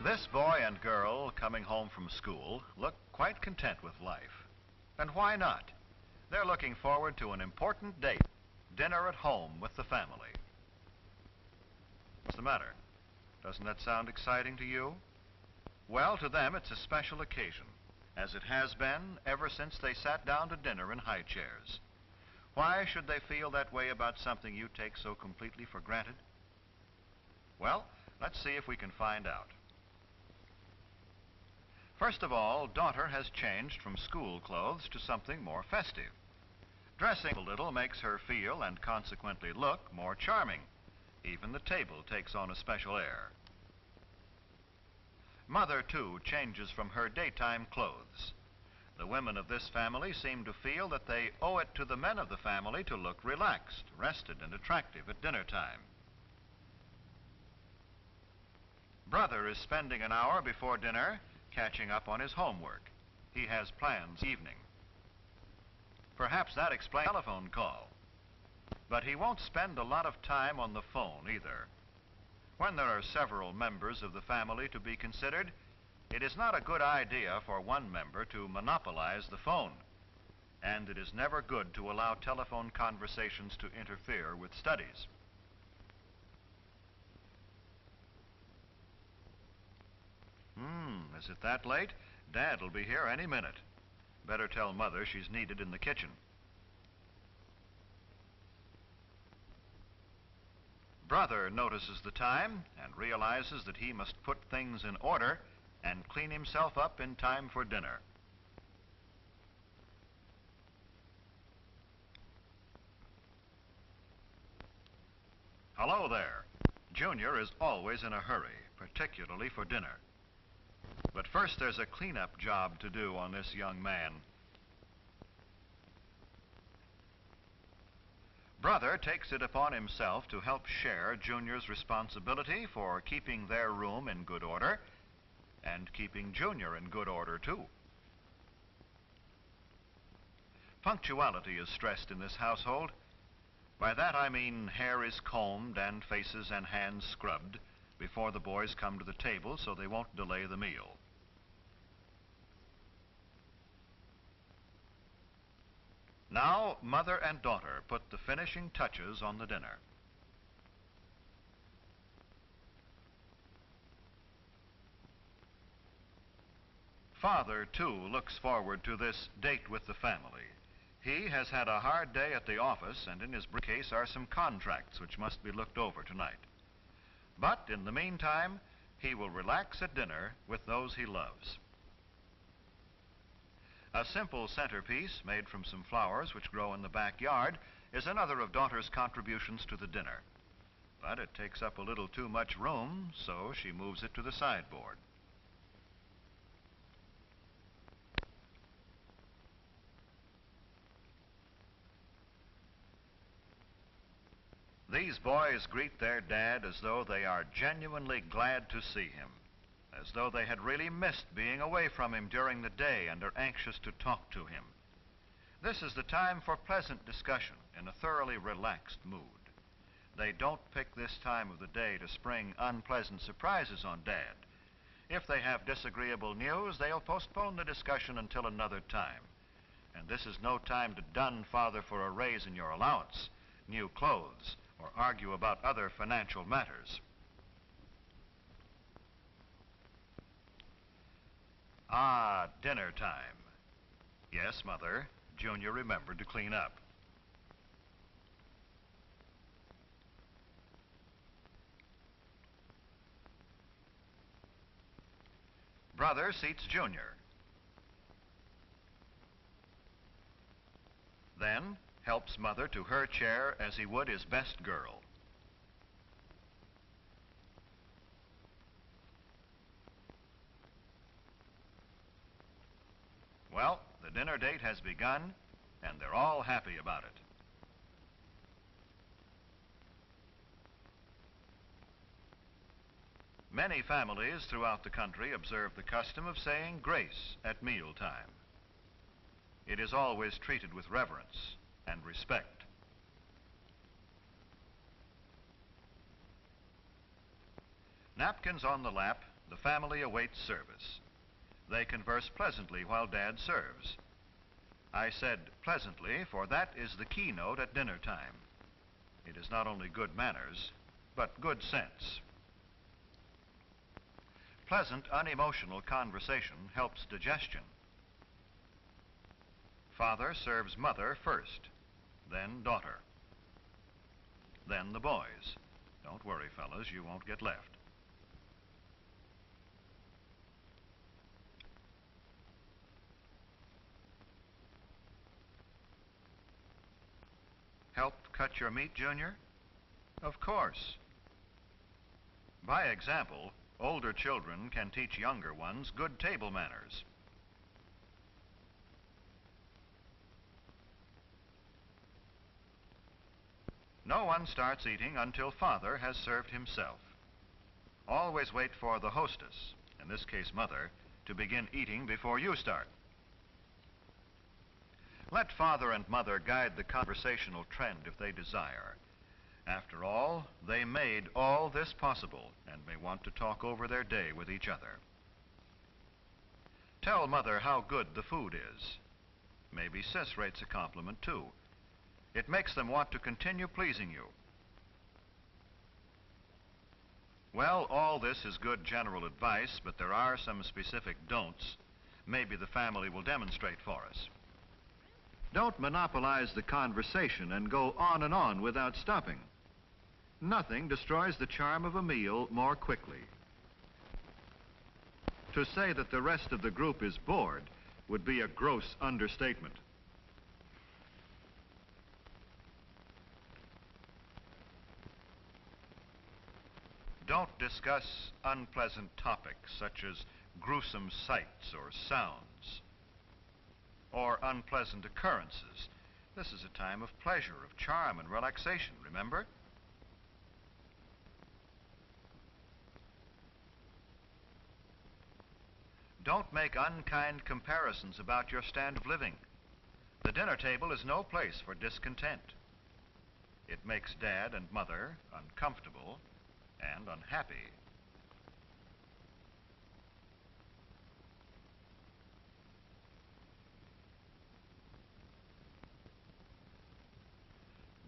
This boy and girl coming home from school look quite content with life. And why not? They're looking forward to an important date, dinner at home with the family. What's the matter? Doesn't that sound exciting to you? Well, to them it's a special occasion, as it has been ever since they sat down to dinner in high chairs. Why should they feel that way about something you take so completely for granted? Well, let's see if we can find out. First of all, daughter has changed from school clothes to something more festive. Dressing a little makes her feel, and consequently look, more charming. Even the table takes on a special air. Mother, too, changes from her daytime clothes. The women of this family seem to feel that they owe it to the men of the family to look relaxed, rested, and attractive at dinner time. Brother is spending an hour before dinner catching up on his homework. He has plans this evening. Perhaps that explains the telephone call. But he won't spend a lot of time on the phone either. When there are several members of the family to be considered, it is not a good idea for one member to monopolize the phone. And it is never good to allow telephone conversations to interfere with studies. Is it that late? Dad will be here any minute. Better tell Mother she's needed in the kitchen. Brother notices the time and realizes that he must put things in order and clean himself up in time for dinner. Hello there. Junior is always in a hurry, particularly for dinner. But first there's a cleanup job to do on this young man. Brother takes it upon himself to help share Junior's responsibility for keeping their room in good order and keeping Junior in good order, too. Punctuality is stressed in this household. By that I mean hair is combed and faces and hands scrubbed before the boys come to the table so they won't delay the meal. Now, mother and daughter put the finishing touches on the dinner. Father, too, looks forward to this date with the family. He has had a hard day at the office, and in his briefcase are some contracts which must be looked over tonight. But in the meantime, he will relax at dinner with those he loves. A simple centerpiece made from some flowers which grow in the backyard is another of daughter's contributions to the dinner. But it takes up a little too much room, so she moves it to the sideboard. These boys greet their dad as though they are genuinely glad to see him, as though they had really missed being away from him during the day and are anxious to talk to him. This is the time for pleasant discussion in a thoroughly relaxed mood. They don't pick this time of the day to spring unpleasant surprises on Dad. If they have disagreeable news, they'll postpone the discussion until another time. And this is no time to dun Father for a raise in your allowance, new clothes, or argue about other financial matters. Ah, dinner time. Yes, Mother, Junior remembered to clean up. Brother seats Junior. Then helps Mother to her chair as he would his best girl. Well, the dinner date has begun, and they're all happy about it. Many families throughout the country observe the custom of saying grace at mealtime. It is always treated with reverence and respect. Napkins on the lap The family awaits service. They converse pleasantly while Dad serves. I said pleasantly, for that is the keynote at dinner time. It is not only good manners, but good sense. Pleasant, unemotional conversation helps digestion. Father serves mother first, then daughter, then the boys. Don't worry, fellas, you won't get left. Help cut your meat, Junior? Of course. By example, older children can teach younger ones good table manners. No one starts eating until Father has served himself. Always wait for the hostess, in this case Mother, to begin eating before you start. Let Father and Mother guide the conversational trend if they desire. After all, they made all this possible and may want to talk over their day with each other. Tell Mother how good the food is. Maybe Sis rates a compliment too. It makes them want to continue pleasing you. Well, all this is good general advice, but there are some specific don'ts. Maybe the family will demonstrate for us. Don't monopolize the conversation and go on and on without stopping. Nothing destroys the charm of a meal more quickly. To say that the rest of the group is bored would be a gross understatement. Don't discuss unpleasant topics such as gruesome sights or sounds, or unpleasant occurrences. This is a time of pleasure, of charm and relaxation, remember? Don't make unkind comparisons about your stand of living. The dinner table is no place for discontent. It makes Dad and Mother uncomfortable and unhappy.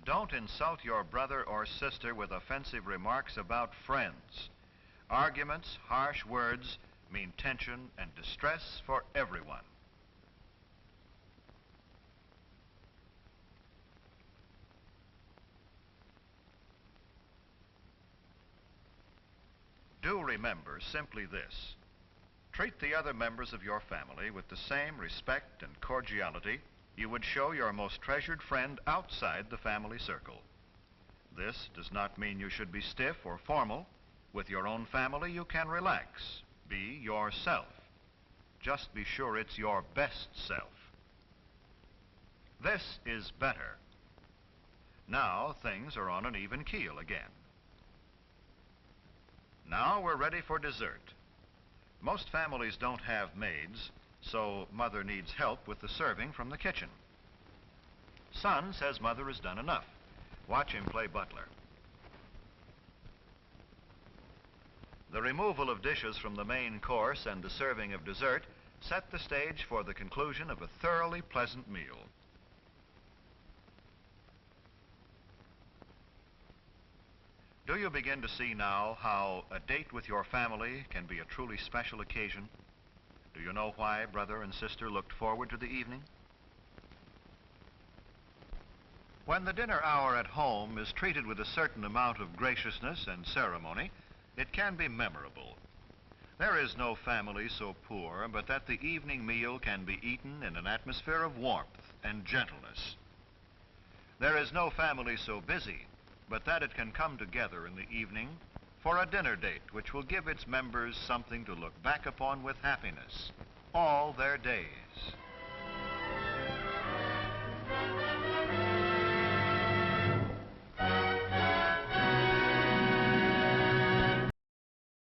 Don't insult your brother or sister with offensive remarks about friends. Arguments, harsh words mean tension and distress for everyone. Do remember simply this. Treat the other members of your family with the same respect and cordiality you would show your most treasured friend outside the family circle. This does not mean you should be stiff or formal. With your own family, you can relax. Be yourself. Just be sure it's your best self. This is better. Now things are on an even keel again. Now we're ready for dessert. Most families don't have maids, so Mother needs help with the serving from the kitchen. Son says Mother has done enough. Watch him play butler. The removal of dishes from the main course and the serving of dessert set the stage for the conclusion of a thoroughly pleasant meal. Do you begin to see now how a date with your family can be a truly special occasion? Do you know why brother and sister looked forward to the evening? When the dinner hour at home is treated with a certain amount of graciousness and ceremony, it can be memorable. There is no family so poor but that the evening meal can be eaten in an atmosphere of warmth and gentleness. There is no family so busy but that it can come together in the evening for a dinner date which will give its members something to look back upon with happiness all their days.